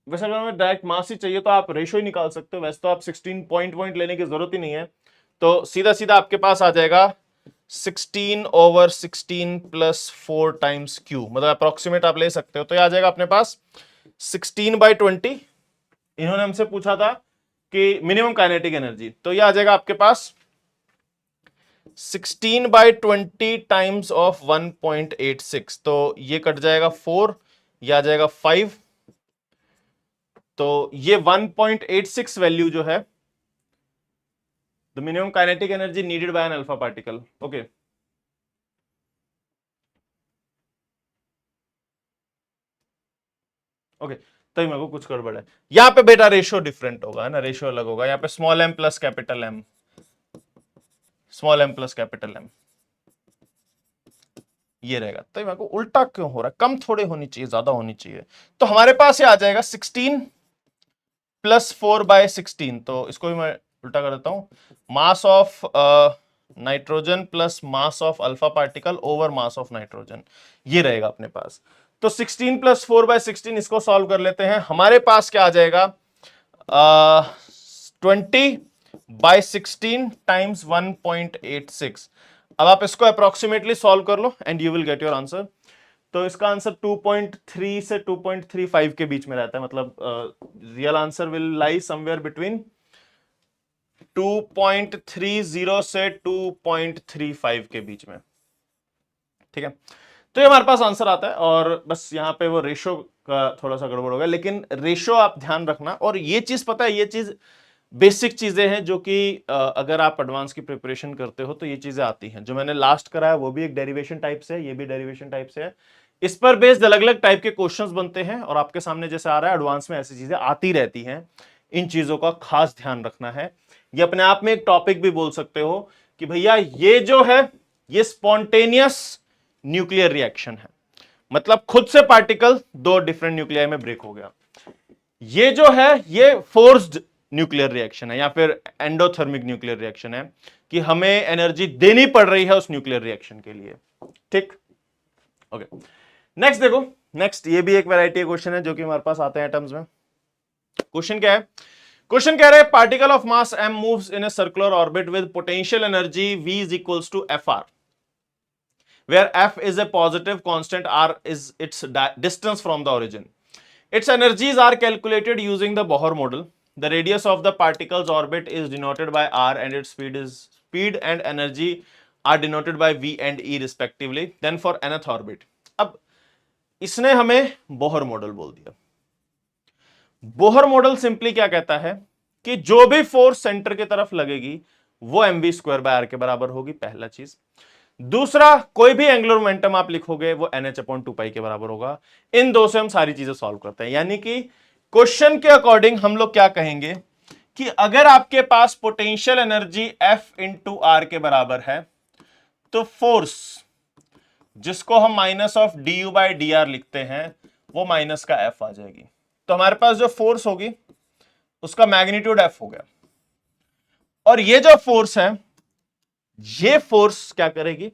वैसे अगर हमें डायरेक्ट मास ही चाहिए तो आप रेशो ही निकाल सकते हो, वैसे तो आप 16 पॉइंट लेने की जरूरत ही नहीं है। तो सीधा सीधा आपके पास आ जाएगा 16/16 प्लस 4 टाइम्स क्यू, मतलब अप्रोक्सीमेट आप ले सकते हो। तो ये आ जाएगा अपने पास 16/20। इन्होंने हमसे पूछा था कि मिनिमम काइनेटिक एनर्जी, तो ये आ जाएगा आपके पास 16/20 टाइम्स ऑफ 1.86। तो ये कट जाएगा 4, ये आ जाएगा 5। तो ये 1.86 वैल्यू जो है the minimum kinetic energy needed by an alpha particle. Okay, okay, तभी मेरे को कुछ गड़बड़ है यहां पे बेटा। रेशियो डिफरेंट होगा, है ना, रेशियो अलग होगा। यहाँ पे small m plus capital m, small m plus capital m ये रहेगा। तो मेरे को उल्टा क्यों हो रहा है, कम थोड़े होनी चाहिए, ज्यादा होनी चाहिए। तो हमारे पास ये आ जाएगा 16 प्लस 4/16। तो इसको भी मैं उल्टा कर देता हूं, मास of nitrogen plus mass of alpha particle over mass of nitrogen, ये रहेगा अपने पास। तो 16 प्लस 4/16 इसको सॉल्व कर लेते हैं। हमारे पास क्या आ जाएगा, 20/16 टाइम्स 1.86। अब आप इसको अप्रोक्सीमेटली सॉल्व कर लो and you will get your answer. तो इसका आंसर 2.3 से 2.35 के बीच में रहता है, मतलब real answer will lie somewhere between 2.30 से 2.35 के बीच में। ठीक है, तो ये हमारे पास आंसर आता है। और बस यहाँ पे वो रेशो का थोड़ा सा गड़बड़ हो गया, लेकिन रेशो आप ध्यान रखना। और ये चीज पता है, ये चीज बेसिक चीजें हैं जो कि अगर आप एडवांस की प्रिपरेशन करते हो तो ये चीजें आती हैं। जो मैंने लास्ट कराया वो भी एक डेरिवेशन टाइप से है, ये भी डेरिवेशन टाइप से है। इस पर बेस्ड अलग अलग टाइप के क्वेश्चंस बनते हैं और आपके सामने जैसे आ रहा है एडवांस में ऐसी चीजें आती रहती हैं। इन चीजों का खास ध्यान रखना है। ये अपने आप में एक टॉपिक भी बोल सकते हो कि भैया ये जो है ये स्पॉन्टेनियस न्यूक्लियर रिएक्शन है, मतलब खुद से पार्टिकल दो डिफरेंट न्यूक्लियाई में ब्रेक हो गया। ये जो है ये फोर्स्ड न्यूक्लियर रिएक्शन है या फिर एंडोथर्मिक न्यूक्लियर रिएक्शन है कि हमें एनर्जी देनी पड़ रही है उस न्यूक्लियर रिएक्शन के लिए। ठीक, ओके, नेक्स्ट देखो। नेक्स्ट ये भी एक वैरायटी क्वेश्चन है जो कि हमारे पास आते हैं टर्म्स में। क्वेश्चन क्या है, क्वेश्चन कह रहा है particle of mass m moves in a circular orbit with potential energy v is equals to fr, where f is a positive constant, r is its distance from the origin. Its energies are calculated using the Bohr model. The radius of the particle's orbit is denoted by r and its speed and energy are denoted by v and e respectively. Then for nth orbit, अब इसने हमें बोहर मॉडल बोल दिया। बोहर मॉडल सिंपली क्या कहता है कि जो भी फोर्स सेंटर की तरफ लगेगी वो mv²/r के बराबर होगी, पहला चीज। दूसरा, कोई भी एंगुलर मोमेंटम आप लिखोगे वो NH/2π के बराबर होगा। इन दो से हम सारी चीजें सॉल्व करते हैं। यानी कि क्वेश्चन के अकॉर्डिंग हम लोग क्या कहेंगे कि अगर आपके पास potential energy F into r के बराबर है तो फोर्स जिसको हम -du/dr लिखते हैं वो माइनस का F आ जाएगी। तो हमारे पास जो फोर्स होगी उसका मैग्नीट्यूड F हो गया। और ये जो फोर्स है ये फोर्स क्या करेगी,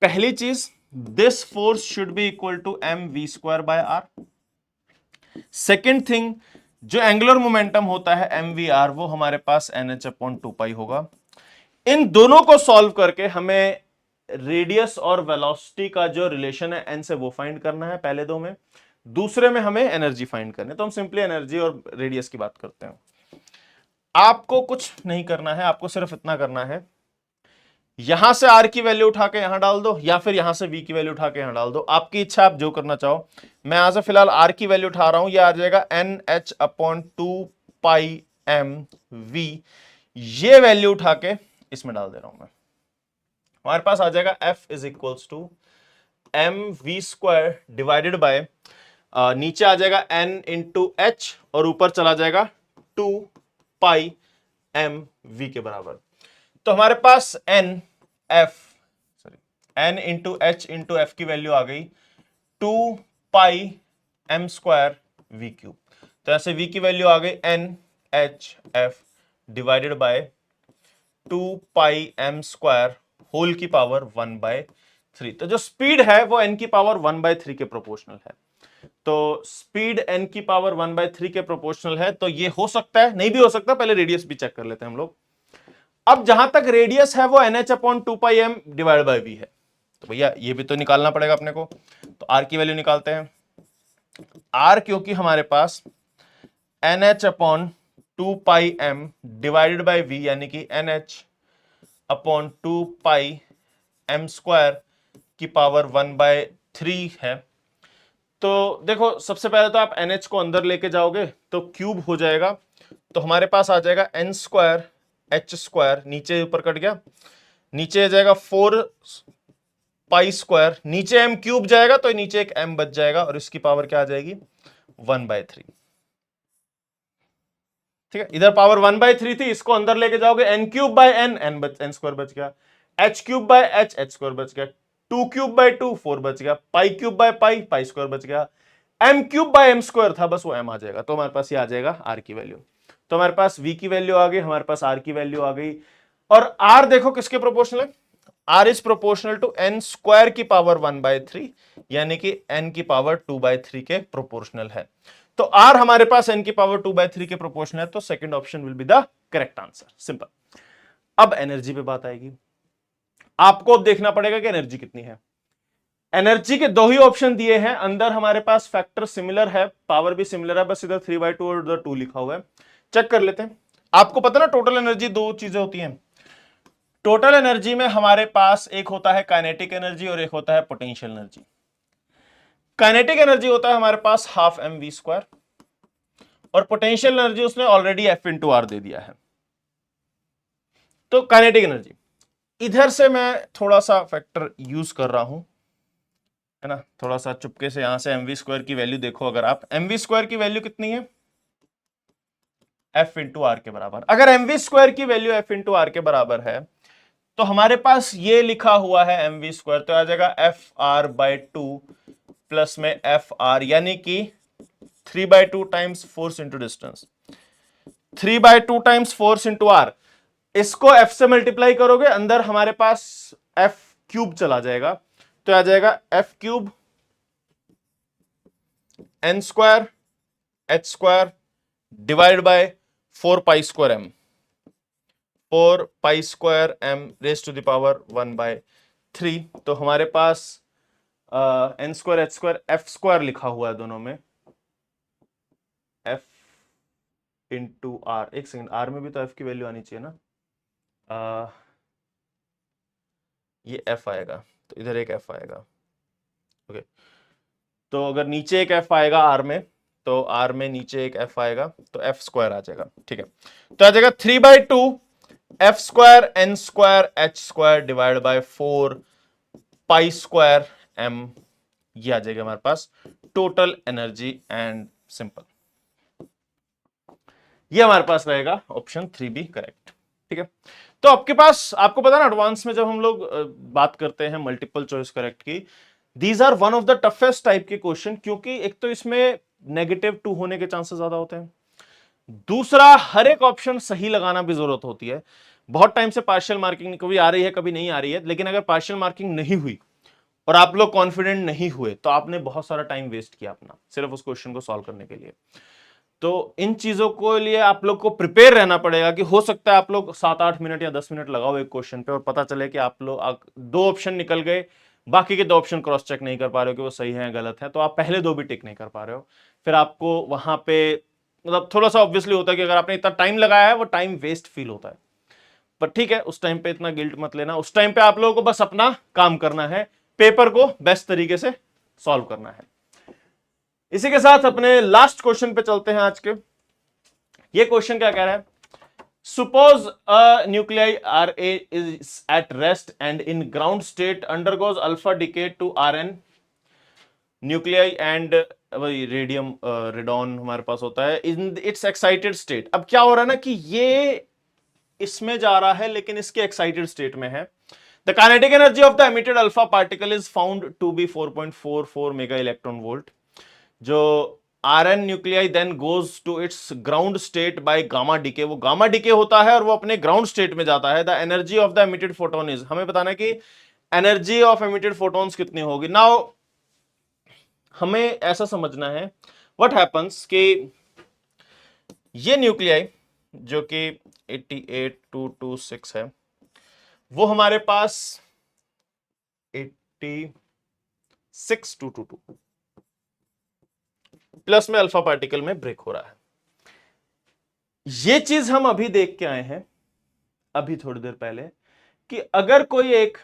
पहली चीज this force should be equal to mv²/r। Second thing, जो एंगुलर मोमेंटम होता है mvr वो हमारे पास NH/2π होगा। इन दोनों को सॉल्व करके हमें रेडियस और वेलोसिटी का जो रिलेशन है n से वो फाइंड करना है पहले दो में, दूसरे में हमें एनर्जी फाइंड करनी है। तो हम सिंपली एनर्जी और रेडियस की बात करते हैं। आपको कुछ नहीं करना है, आपको सिर्फ इतना करना है, यहां से आर की वैल्यू उठा के यहां डाल दो या फिर यहां से वी की वैल्यू उठा के यहां डाल दो, आपकी इच्छा, आप जो करना चाहो। मैं यहां से फिलहाल आर की वैल्यू उठा रहा हूं, यह आ जाएगा NH/2πmv। ये वैल्यू उठा के इसमें डाल दे रहा हूं मैं, हमारे पास आ जाएगा F is equals to mv² divided by नीचे आ जाएगा n इंटू एच और ऊपर चला जाएगा 2πmv के बराबर। तो हमारे पास n into H into F की वैल्यू आ गई 2πm²v³। तो ऐसे v की वैल्यू आ गई NHF divided by 2πm² whole की पावर 1/3। तो जो स्पीड है वो n की पावर 1/3 के प्रोपोर्शनल है। तो स्पीड n की पावर 1/3 के प्रोपोर्शनल है, तो ये हो सकता है, नहीं भी हो सकता, पहले रेडियस भी चेक कर लेते हैं हम लोग। अब जहां तक रेडियस है वो NH/2πm डिवाइड बाय v है, तो भैया ये भी तो निकालना पड़ेगा अपने को, तो r की वैल्यू निकालते हैं। r क्योंकि हमारे पास NH/2πm डिवाइडेड बाय v यानी कि NH/2πm² की पावर 1/3 है। तो देखो सबसे पहले तो आप NH को अंदर लेके जाओगे तो क्यूब हो जाएगा, तो हमारे पास आ जाएगा n² h², नीचे ऊपर कट गया, नीचे आ जाएगा 4π², नीचे m क्यूब जाएगा तो नीचे एक m बच जाएगा और इसकी पावर क्या आ जाएगी 1/3। ठीक है, इधर पावर 1/3 थी, इसको अंदर लेके जाओगे n³ n² बच गया, h³ बच गया, 2³ 4 बच गया, π³ बच गया, m³ था, बस वो m आ जाएगा, तो हमारे पास ये आ जाएगा r की वैल्यू। तो हमारे पास v की वैल्यू आ गई, हमारे पास r की वैल्यू आ गई, और r देखो किसके प्रोपोर्शनल है, r is proportional to n² की पावर 1/3 यानी कि n की पावर 2/3 के प्रोपोर्शनल है। तो r हमारे पास n की पावर 2/3 के प्रोपोर्शनल है, तो second option will be the correct answer, simple. अब एनर्जी पे बात आएगी, आपको अब देखना पड़ेगा कि एनर्जी कितनी है। एनर्जी के दो ही ऑप्शन दिए हैं, अंदर हमारे पास फैक्टर सिमिलर है, पावर भी सिमिलर है, बस इधर 3/2 और उधर 2 लिखा हुआ है। चेक कर लेते हैं। आपको पता ना टोटल एनर्जी दो चीजें होती हैं। टोटल एनर्जी में हमारे पास एक होता है काइनेटिक एनर्जी और एक होता है पोटेंशियल एनर्जी। काइनेटिक एनर्जी होता है हमारे पास हाफ mv², और पोटेंशियल एनर्जी उसने ऑलरेडी F/r दे दिया है। तो काइनेटिक एनर्जी, इधर से मैं थोड़ा सा फैक्टर यूज कर रहा हूं, है ना, थोड़ा सा चुपके से यहां से mv² की वैल्यू देखो, अगर आप mv² की वैल्यू कितनी है F/r के बराबर, अगर mv² की वैल्यू F/r के बराबर है तो हमारे पास ये लिखा हुआ है mv², तो आ जाएगा Fr/2 प्लस में Fr, यानी कि 3/2 times force into distance, 3/2 times force into r. इसको F से मल्टीप्लाई करोगे, अंदर हमारे पास F³ चला जाएगा, तो आ जाएगा F³ n² h² divide by 4π²m, 4π²m raise to the power 1/3। तो हमारे पास n² h² f² लिखा हुआ है दोनों में, f इंटू r, एक सेकंड, r में भी तो f की वैल्यू आनी चाहिए ना, ये f आएगा, तो इधर एक f आएगा, ओके। तो अगर नीचे एक f आएगा r में, तो r में नीचे एक f आएगा, तो f² आ जाएगा, ठीक है। तो आ जाएगा 3/2 f² n² h² divide by 4π²m, ये आ जाएगा हमारे पास टोटल एनर्जी, एंड सिंपल, ये हमारे पास रहेगा ऑप्शन 3B करेक्ट, ठीक है। तो आपके पास, आपको पता ना एडवांस में जब हम लोग बात करते हैं मल्टीपल चॉइस करेक्ट की, these are one of the toughest type के क्वेश्चन, क्योंकि एक तो इसमें -2 होने के चांसेस ज्यादा होते हैं, दूसरा हर एक ऑप्शन सही लगाना भी जरूरत होती है। बहुत टाइम से पार्शियल मार्किंग कभी आ रही है कभी नहीं आ रही है, लेकिन अगर पार्शियल मार्किंग नहीं हुई और आप लोग कॉन्फिडेंट नहीं हुए तो आपने बहुत सारा टाइम वेस्ट किया अपना सिर्फ उस क्वेश्चन को सॉल्व करने के लिए। तो इन चीजों को लिए आप लोग को प्रिपेयर रहना पड़ेगा कि हो सकता है आप लोग 7-8 मिनट या 10 मिनट लगाओ एक क्वेश्चन पे और पता चले कि आप लोग 2 ऑप्शन निकल गए, बाकी के 2 ऑप्शन क्रॉस चेक नहीं कर पा रहे हो कि वो सही है गलत है, तो आप पहले 2 भी टिक नहीं कर पा रहे हो, फिर आपको वहां पे मतलब थोड़ा सा ऑब्वियसली होता है कि अगर आपने इतना टाइम लगाया है वो टाइम वेस्ट फील होता है। पर ठीक है, उस टाइम पे इतना गिल्ट मत लेना, उस टाइम पे आप लोगों को बस अपना काम करना है, पेपर को बेस्ट तरीके से सॉल्व करना है। इसी के साथ अपने लास्ट क्वेश्चन पे चलते हैं आज के। ये क्वेश्चन क्या कह रहा है, suppose a nuclei Ra is at rest and in ground state undergoes alpha decay to Rn nuclei and radium radon हमारे पास होता है इन इट्स एक्साइटेड स्टेट। अब क्या हो रहा है ना कि ये इसमें जा रहा है लेकिन इसके एक्साइटेड स्टेट में है। The kinetic energy of the emitted alpha particle is found to be 4.44 mega electron volt. जो Rn nuclei then goes to its ground state by gamma decay, वो गामा डीके होता है और वो अपने ग्राउंड स्टेट में जाता है। The energy of the emitted photon is, हमें बताना है कि एनर्जी ऑफ एमिटेड फोटोन्स कितनी होगी। नाउ हमें ऐसा समझना है व्हाट हैपन्स कि ये न्यूक्लियाई जो कि 88226 है, वो हमारे पास 86222 प्लस में अल्फा पार्टिकल में ब्रेक हो रहा है। ये चीज हम अभी देख के आए हैं, अभी थोड़ी देर पहले, कि अगर कोई एक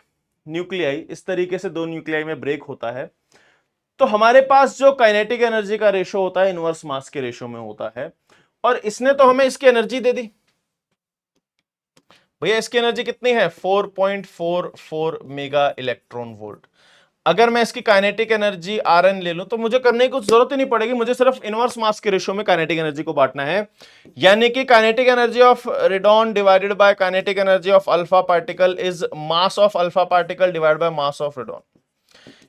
न्यूक्लियाई इस तरीके से दो न्यूक्लियाई में ब्रेक होता है तो हमारे पास जो काइनेटिक एनर्जी का रेशो होता है इनवर्स मास के रेशो में होता है, और इसने तो हमें इसकी एनर्जी दे दी। भैया इसकी एनर्जी कितनी है? 4.44 मेगा इलेक्ट्रॉन वोल्ट। अगर मैं इसकी काइनेटिक एनर्जी Rn ले लूं तो मुझे करने की कुछ जरूरत ही नहीं पड़ेगी, मुझे सिर्फ इनवर्स मास के रेशियो में काइनेटिक एनर्जी को बांटना है। यानी कि kinetic energy of radon divided by kinetic energy of alpha particle is mass of alpha particle divided by mass of radon.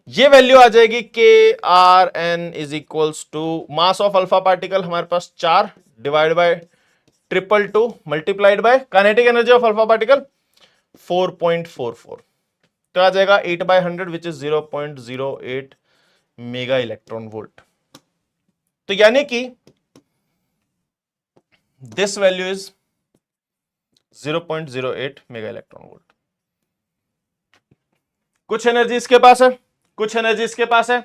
ये वैल्यू आ जाएगी Kr(n) is equals to mass of alpha particle हमारे पास 4 divide by 222 multiplied by kinetic energy of alpha particle 4.44, तो आ जाएगा 8/100 which is 0.08 mega electron volt. तो यानी कि this value is 0.08 mega electron volt. कुछ एनर्जी इसके पास है, कुछ एनर्जी इसके पास है,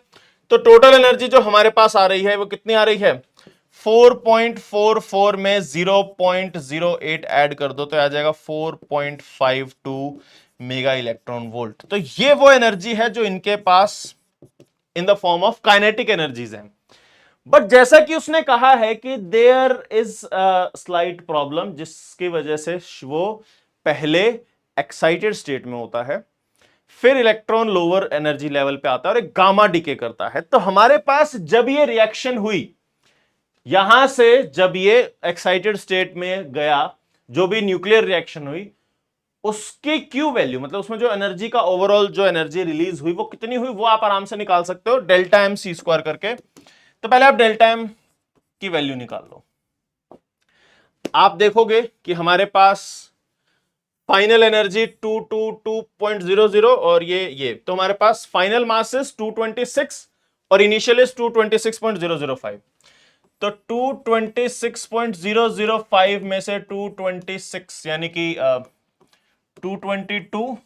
तो टोटल एनर्जी जो हमारे पास आ रही है वो कितनी आ रही है? 4.44 में 0.08 ऐड कर दो तो आ जाएगा 4.52 मेगा इलेक्ट्रॉन वोल्ट। तो ये वो एनर्जी है जो इनके पास in the form of kinetic energies है। बट जैसा कि उसने कहा है कि देयर इज स्लाइट प्रॉब्लम, जिसकी वजह से वो पहले एक्साइटेड स्टेट में होता है, फिर इलेक्ट्रॉन लोअर एनर्जी लेवल पे आता है और एक गामा डीके करता है। तो हमारे पास जब ये रिएक्शन हुई, यहां से जब ये एक्साइटेड स्टेट में गया, जो भी न्यूक्लियर रिएक्शन हुई, उसकी क्यू वैल्यू, मतलब उसमें जो एनर्जी का ओवरऑल जो एनर्जी रिलीज हुई वो कितनी हुई, वो आप आराम से निकाल सकते हो डेल्टा एम सी स्क्वायर करके। तो पहले आप डेल्टा एम की वैल्यू निकाल लो। आप देखोगे कि हमारे पास फाइनल एनर्जी 222.00 और ये तो हमारे पास फाइनल मास इज 226 और इनिशियल इज 226.005। तो 226.005 में से 226 यानी कि 222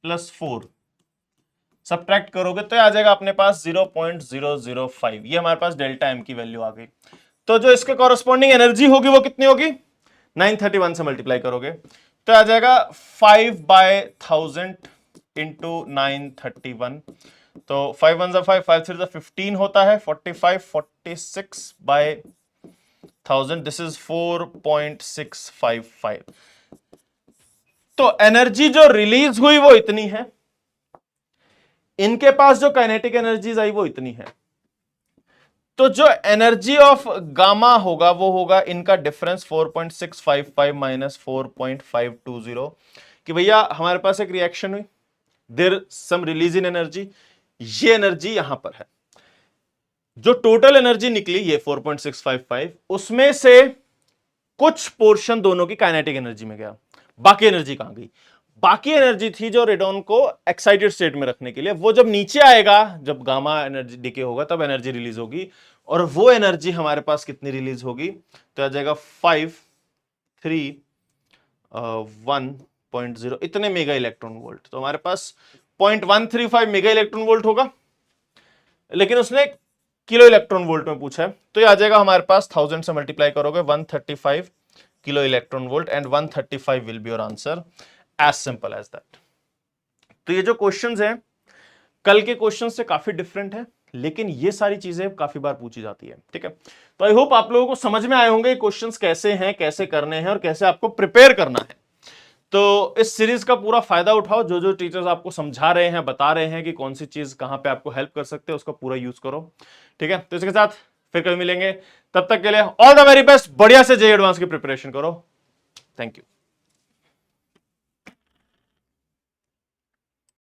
प्लस 4 सब्ट्रैक्ट करोगे तो आ जाएगा अपने पास 0.005। ये हमारे पास डेल्टा एम की वैल्यू आ गई। तो जो इसके कॉरेस्पॉन्डिंग एनर्जी होगी वो कितनी होगी? 931 से मल्टीप्लाई करोगे तो आ जाएगा 5/1000 इंटू 931। तो 5 1 5 5 3 15 होता है, 45 46/1000, दिस इज 4.655। तो एनर्जी जो रिलीज हुई वो इतनी है, इनके पास जो काइनेटिक एनर्जीज आई वो इतनी है। तो जो एनर्जी ऑफ गामा होगा वो होगा इनका डिफरेंस 4.655 माइनस 4.520, कि भैया हमारे पास एक रिएक्शन हुई, there some release in energy, ये एनर्जी यहां पर है, जो टोटल एनर्जी निकली ये 4.655, उसमें से कुछ पोर्शन दोनों की काइनेटिक एनर्जी में गया, बाकी एनर्जी कहां गई? बाकी एनर्जी थी जो रेडॉन को एक्साइटेड स्टेट में रखने के लिए, वो जब नीचे आएगा, जब गामा एनर्जी डिके होगा तब एनर्जी रिलीज होगी, और वो एनर्जी हमारे पास कितनी रिलीज होगी? तो आ जाएगा 531.0 इतने मेगा इलेक्ट्रॉन वोल्ट। तो हमारे पास 0.135 मेगा इलेक्ट्रॉन वोल्ट होगा, लेकिन उसने किलो इलेक्ट्रॉन वोल्ट में पूछा है, तो ये आ जाएगा हमारे पास 1000 से मल्टीप्लाई करोगे 135 kilo electron volt, and 135 will be your answer, as simple as that. तो ये जो क्वेश्चंस हैं कल के क्वेश्चन से काफी डिफरेंट है, लेकिन ये सारी चीजें काफी बार पूछी जाती है, ठीक है। तो आई होप आप लोगों को समझ में आए होंगे क्वेश्चंस कैसे हैं, कैसे करने हैं और कैसे आपको प्रिपेयर करना है। तो इस सीरीज का पूरा फायदा उठाओ, जो जो टीचर्स आपको समझा रहे हैं, बता रहे हैं कि कौन सी चीज कहां पे आपको हेल्प कर सकते हैं, उसका पूरा यूज करो, ठीक है। तो इसके साथ फिर कभी मिलेंगे, तब तक के लिए ऑल द वेरी बेस्ट, बढ़िया से जेईई एडवांस की प्रिपरेशन करो। Thank you.